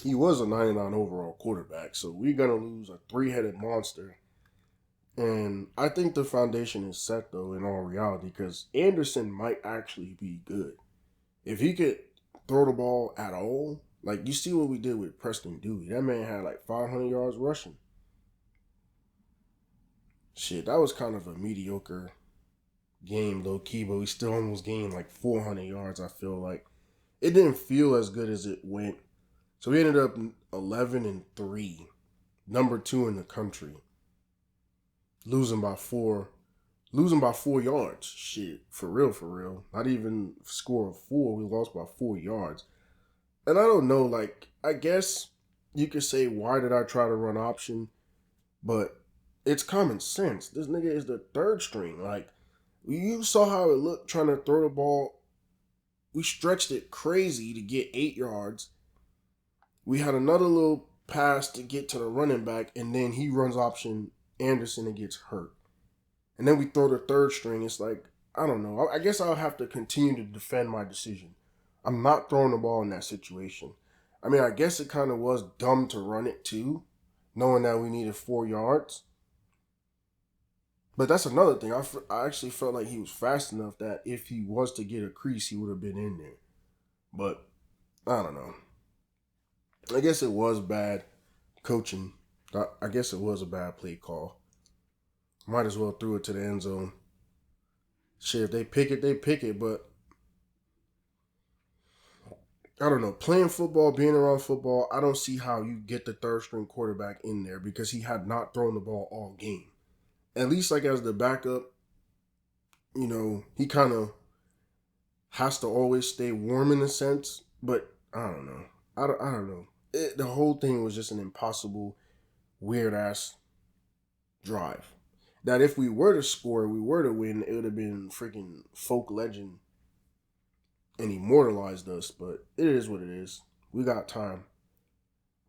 Speaker 2: he was a 99 overall quarterback. So we're gonna lose a 3-headed monster. And I think the foundation is set though, in all reality, because Anderson might actually be good if he could throw the ball at all. Like, you see what we did with Preston Dewey. That man had like 500 yards rushing. Shit, that was kind of a mediocre game, low key, but we still almost gained like 400 yards. I feel like it didn't feel as good as it went. So we ended up 11-3, number 2 in the country, losing by 4 yards. Shit, for real. Not even score of 4. We lost by 4 yards. And I don't know, like, I guess you could say, why did I try to run option? But it's common sense. This nigga is the third string. Like, you saw how it looked trying to throw the ball. We stretched it crazy to get 8 yards. We had another little pass to get to the running back, and then he runs option Anderson and gets hurt. And then we throw the third string. It's like, I don't know. I guess I'll have to continue to defend my decision. I'm not throwing the ball in that situation. I mean, I guess it kind of was dumb to run it too, knowing that we needed 4 yards. But that's another thing. I actually felt like he was fast enough that if he was to get a crease, he would have been in there. But I don't know. I guess it was bad coaching. I guess it was a bad play call. Might as well threw it to the end zone. Shit, if they pick it, they pick it. But I don't know. Playing football, being around football, I don't see how you get the third string quarterback in there because he had not thrown the ball all game. At least like as the backup, you know, he kind of has to always stay warm in a sense. But I don't know. I don't know. The whole thing was just an impossible, weird ass drive. That if we were to score, we were to win, it would have been freaking folk legend and immortalized us. But it is what it is. We got time.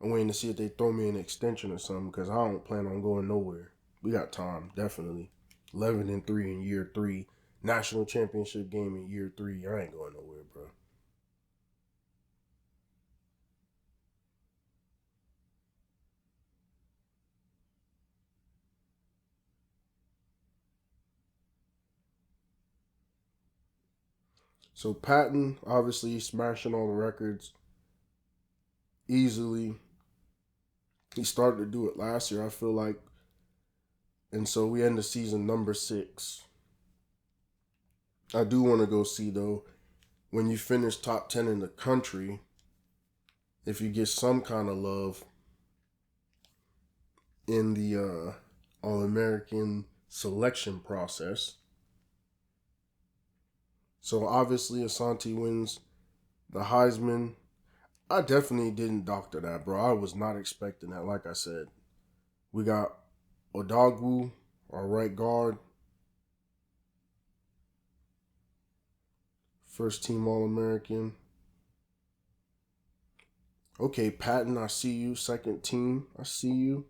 Speaker 2: I'm waiting to see if they throw me an extension or something because I don't plan on going nowhere. We got time, definitely. 11-3 in year 3. National championship game in year 3. I ain't going nowhere, bro. So Patton, obviously smashing all the records easily. He started to do it last year, I feel like. And so we end the season number 6. I do want to go see, though, when you finish top 10 in the country, if you get some kind of love in the All-American selection process. So obviously Asante wins the Heisman. I definitely didn't doctor that, bro. I was not expecting that. Like I said, we got Odogwu, our right guard, first team All-American. Okay, Patton, I see you. Second team, I see you.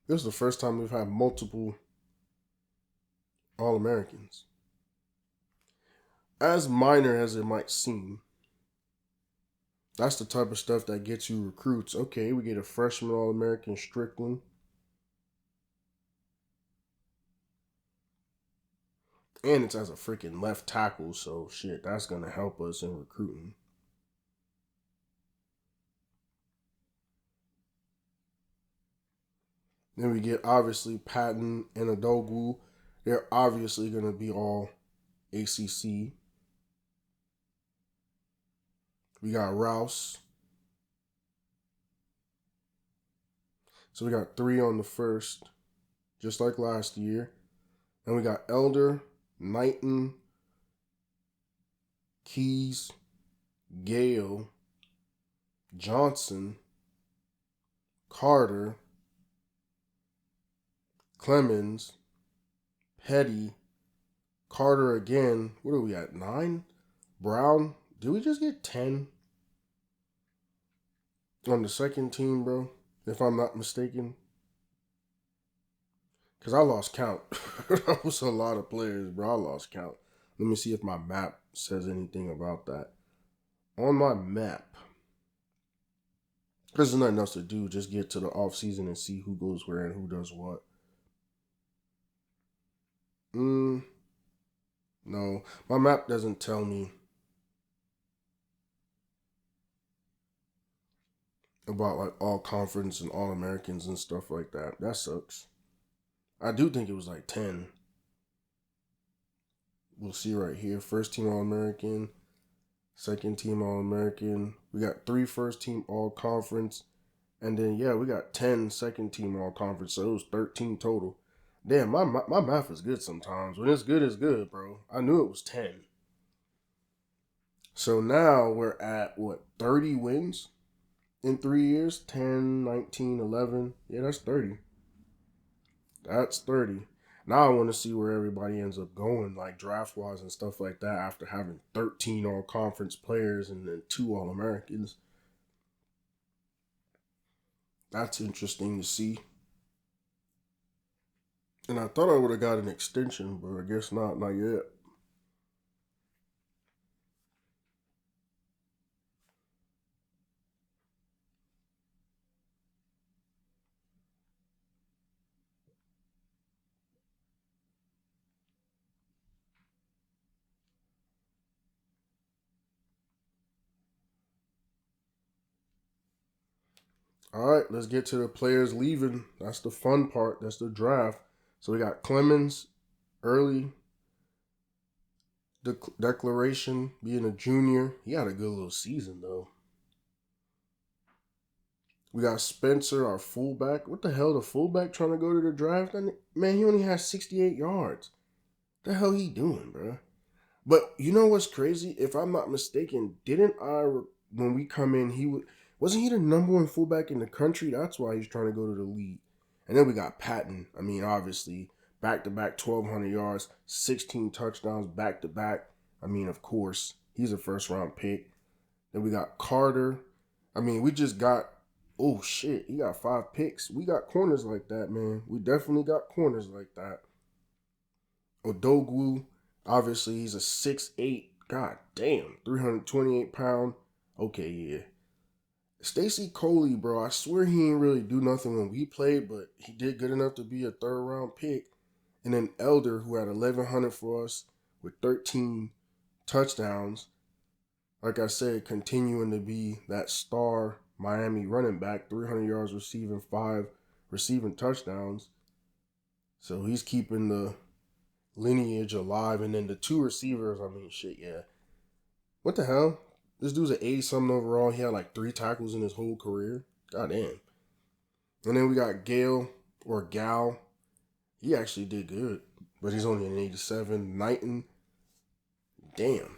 Speaker 2: This is the first time we've had multiple All-Americans. As minor as it might seem, that's the type of stuff that gets you recruits. Okay, we get a freshman All-American Strickland. And it's as a freaking left tackle, so shit, that's going to help us in recruiting. Then we get, obviously, Patton and Odogwu. They're obviously going to be all ACC. We got Rouse. So we got 3 on the first, just like last year. And we got Elder, Knighton, Keys, Gale, Johnson, Carter, Clemens, Petty, Carter again. What are we at? 9? Brown. Did we just get 10 on the second team, bro? If I'm not mistaken. Because I lost count. That was a lot of players, bro. I lost count. Let me see if my map says anything about that. On my map, because there's nothing else to do. Just get to the off season and see who goes where and who does what. No, my map doesn't tell me about like all conference and all Americans and stuff like that. That sucks. I do think it was like 10. We'll see right here. First team All American, second team All American. We got 3 first team All Conference. And then, yeah, we got 10 second team All Conference. So it was 13 total. Damn, my math is good sometimes. When it's good, it's good, bro. I knew it was 10. So now we're at, 30 wins in 3 years? 10, 19, 11. Yeah, that's 30. That's 30. Now I want to see where everybody ends up going, like draft-wise and stuff like that, after having 13 all-conference players and then 2 All-Americans. That's interesting to see. And I thought I would have got an extension, but I guess not yet. All right, let's get to the players leaving. That's the fun part. That's the draft. So we got Clemens, early declaration, being a junior. He had a good little season, though. We got Spencer, our fullback. What the hell, the fullback trying to go to the draft? Man, he only has 68 yards. What the hell he doing, bro? But you know what's crazy? If I'm not mistaken, when we come in, wasn't he the number 1 fullback in the country? That's why he's trying to go to the league. And then we got Patton. I mean, obviously, back-to-back 1,200 yards, 16 touchdowns back-to-back. I mean, of course, he's a first-round pick. Then we got Carter. I mean, we just got, oh, shit, he got 5 picks. We got corners like that, man. We definitely got corners like that. Odogwu, obviously, he's a 6'8". God damn, 328-pound. Okay, yeah. Stacey Coley, bro, I swear he ain't really do nothing when we played, but he did good enough to be a 3rd-round pick. And then Elder, who had 1,100 for us with 13 touchdowns. Like I said, continuing to be that star Miami running back, 300 yards receiving, 5 receiving touchdowns. So he's keeping the lineage alive. And then the 2 receivers, I mean, shit, yeah. What the hell? This dude's an 80-something overall. He had like 3 tackles in his whole career. God damn. And then we got Gal. He actually did good, but he's only an 87. Knighton. Damn.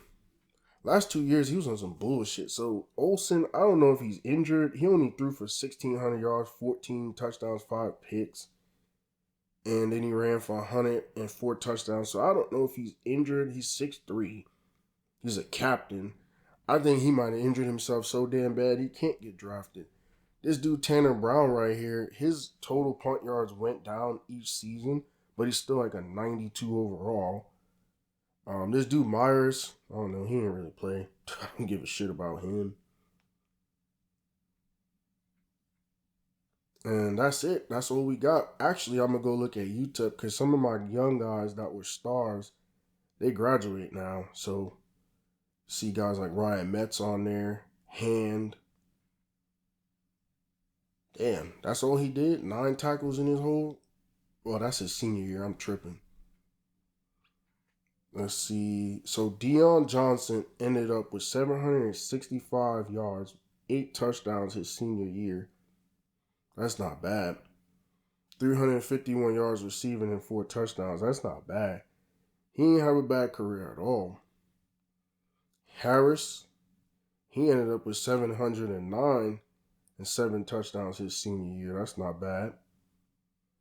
Speaker 2: Last 2 years, he was on some bullshit. So Olsen, I don't know if he's injured. He only threw for 1,600 yards, 14 touchdowns, 5 picks. And then he ran for 104 touchdowns. So I don't know if he's injured. He's 6'3". He's a captain. I think he might have injured himself so damn bad he can't get drafted. This dude Tanner Brown right here, his total punt yards went down each season, but he's still like a 92 overall. This dude Myers, I don't know, he didn't really play. I don't give a shit about him. And that's it. That's all we got. Actually, I'm going to go look at UTEP because some of my young guys that were stars, they graduate now. So see guys like Ryan Metz on there, Hand. Damn, that's all he did? 9 tackles in his whole... Well, that's his senior year. I'm tripping. Let's see. So Deion Johnson ended up with 765 yards, 8 touchdowns his senior year. That's not bad. 351 yards receiving and 4 touchdowns. That's not bad. He didn't have a bad career at all. Harris, he ended up with 709 and 7 touchdowns his senior year. That's not bad.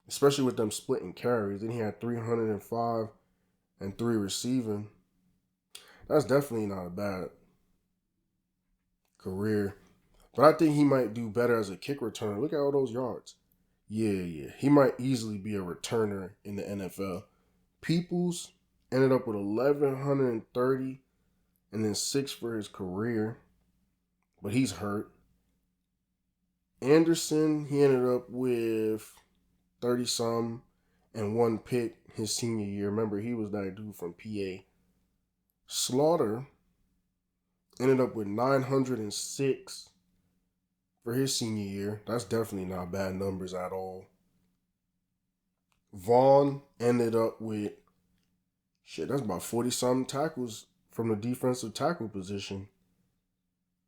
Speaker 2: especially with them splitting carries. Then he had 305 and 3 receiving. That's definitely not a bad career. But I think he might do better as a kick returner. Look at all those yards. Yeah. He might easily be a returner in the NFL. Peoples ended up with 1,130 and then 6 for his career. But he's hurt. Anderson, he ended up with 30-some and 1 pick his senior year. Remember, he was that dude from PA. Slaughter ended up with 906 for his senior year. That's definitely not bad numbers at all. Vaughn ended up with, that's about 40-something tackles from the defensive tackle position.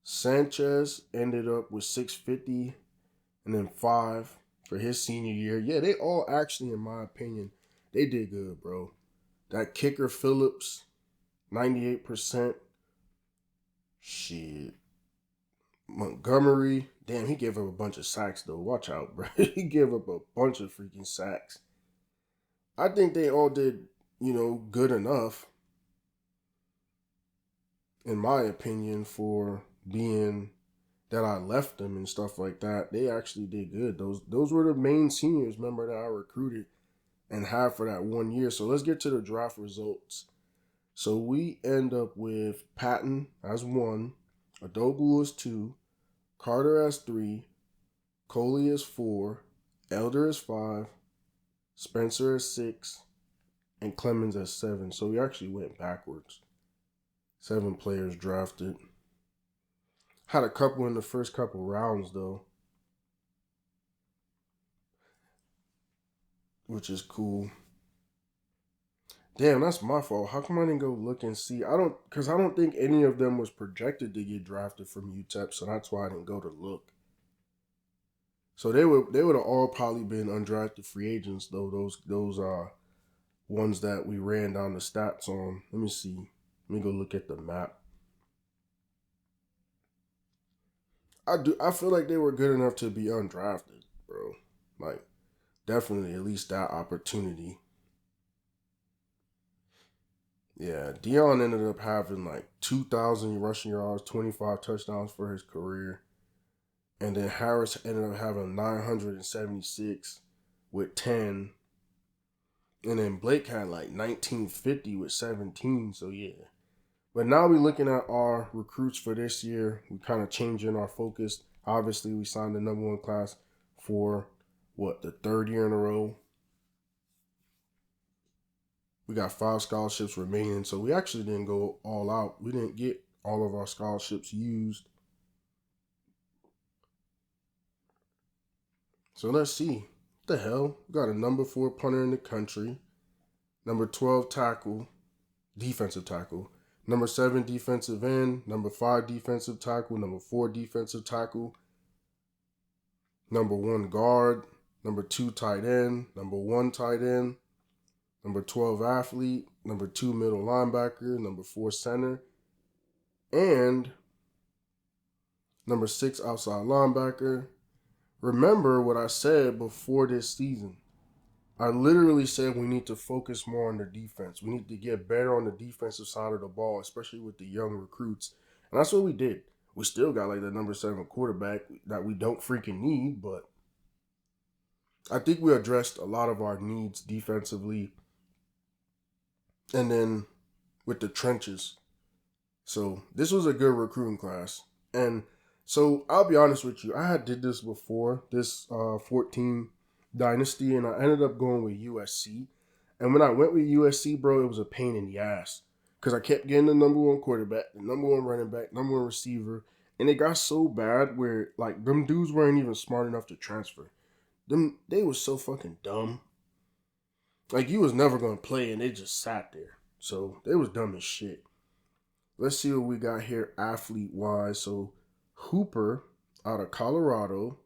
Speaker 2: Sanchez ended up with 650 and then 5 for his senior year. Yeah, they all actually, in my opinion, they did good, bro. That kicker Phillips, 98%. Shit. Montgomery, damn, he gave up a bunch of sacks, though. Watch out, bro. He gave up a bunch of freaking sacks. I think they all did, good enough, in my opinion, for being that I left them and stuff like that. They actually did good. Those were the main seniors, remember, that I recruited and had for that 1 year. So let's get to the draft results. So we end up with Patton as 1, Adoglu as 2, Carter as 3, Coley as 4, Elder as 5, Spencer as 6, and Clemens as 7. So we actually went backwards. 7 players drafted. Had a couple in the first couple rounds, though, which is cool. Damn, that's my fault. How come I didn't go look and see? Because I don't think any of them was projected to get drafted from UTEP, so that's why I didn't go to look. So they would have all probably been undrafted free agents, though. Those ones that we ran down the stats on. Let me see. Let me go look at the map. I feel like they were good enough to be undrafted, bro. Like, definitely at least that opportunity. Yeah, Dion ended up having like 2,000 rushing yards, 25 touchdowns for his career. And then Harris ended up having 976 with 10. And then Blake had like 1950 with 17. So yeah. But now we're looking at our recruits for this year. We're kind of changing our focus. Obviously, we signed the number 1 class for the 3rd year in a row. We got 5 scholarships remaining, so we actually didn't go all out. We didn't get all of our scholarships used. So let's see. What the hell? We got a number 4 punter in the country. Number 12 tackle, defensive tackle. Number 7 defensive end. Number 5 defensive tackle. Number 4 defensive tackle. Number 1 guard. Number 2 tight end. Number 1 tight end. Number 12 athlete, number 2 middle linebacker, number 4 center, and number 6 outside linebacker. Remember what I said before this season. I literally said we need to focus more on the defense. We need to get better on the defensive side of the ball, especially with the young recruits. And that's what we did. We still got like the number 7 quarterback that we don't freaking need, but I think we addressed a lot of our needs defensively. And then with the trenches. So this was a good recruiting class. And so I'll be honest with you. I did this before, this 14 dynasty, and I ended up going with USC. And when I went with USC, bro, it was a pain in the ass. Because I kept getting the number 1 quarterback, the number 1 running back, number 1 receiver. And it got so bad where, like, them dudes weren't even smart enough to transfer. They was so fucking dumb. Like, you was never going to play, and they just sat there. So, they was dumb as shit. Let's see what we got here athlete-wise. So, Hooper out of Colorado.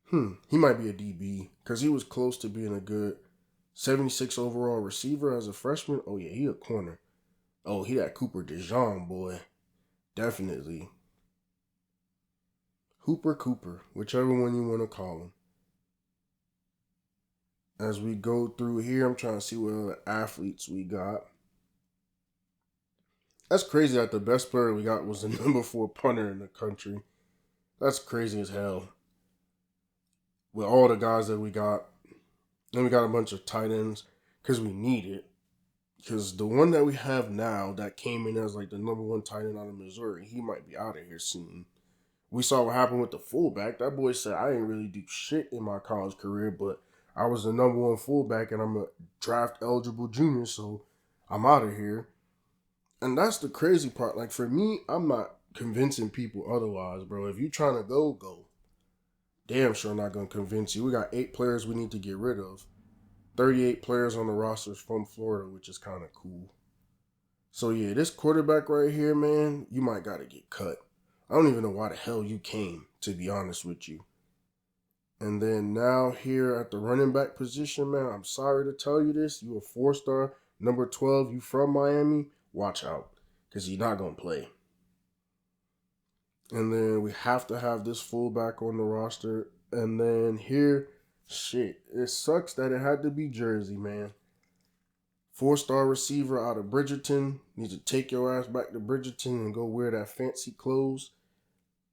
Speaker 2: He might be a DB because he was close to being a good 76 overall receiver as a freshman. Oh, yeah, he a corner. Oh, he that Cooper DeJean, boy. Definitely. Hooper, whichever one you want to call him. As we go through here, I'm trying to see what other athletes we got. That's crazy that the best player we got was the number 4 punter in the country. That's crazy as hell. With all the guys that we got. Then we got a bunch of tight ends because we need it. Because the one that we have now that came in as like the number 1 tight end out of Missouri, he might be out of here soon. We saw what happened with the fullback. That boy said, I didn't really do shit in my college career, but I was the number 1 fullback and I'm a draft eligible junior, so I'm out of here. And that's the crazy part. Like, for me, I'm not convincing people otherwise, bro. If you trying to go, go. Damn sure not going to convince you. We got 8 players we need to get rid of. 38 players on the rosters from Florida, which is kind of cool. So, yeah, this quarterback right here, man, you might got to get cut. I don't even know why the hell you came, to be honest with you. And then now here at the running back position, man, I'm sorry to tell you this. You a 4-star, number 12, you from Miami. Watch out, because you're not going to play. And then we have to have this fullback on the roster. And then here, shit, it sucks that it had to be Jersey, man. 4-star receiver out of Bridgerton. Need to take your ass back to Bridgerton and go wear that fancy clothes.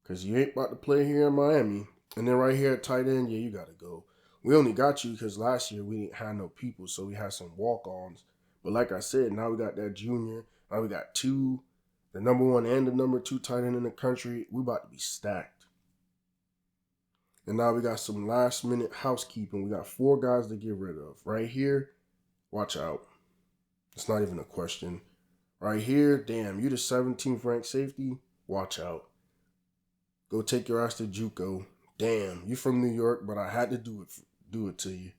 Speaker 2: Because you ain't about to play here in Miami. And then right here at tight end, yeah, you got to go. We only got you because last year we didn't have no people, so we had some walk-ons. But like I said, now we got that junior. Now we got 2, the number 1 and the number 2 tight end in the country. We about to be stacked. And now we got some last-minute housekeeping. We got 4 guys to get rid of. Right here, watch out. It's not even a question. Right here, damn, you the 17th ranked safety. Watch out. Go take your ass to JUCO. Damn, you from New York, but I had to do it to you.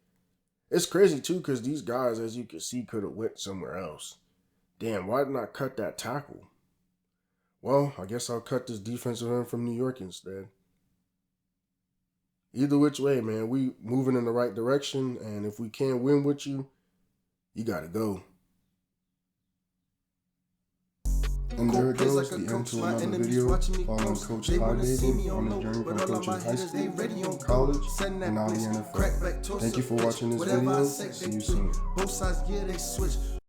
Speaker 2: It's crazy too, because these guys, as you can see, could have went somewhere else. Damn, why didn't I cut that tackle? Well, I guess I'll cut this defensive end from New York instead. Either which way, man, we moving in the right direction, and if we can't win with you, you gotta go.
Speaker 3: And there it goes, the end to another video following Coach PiTT on his journey from coaching high school, college, and now the NFL. Thank you for watching this video. See you soon.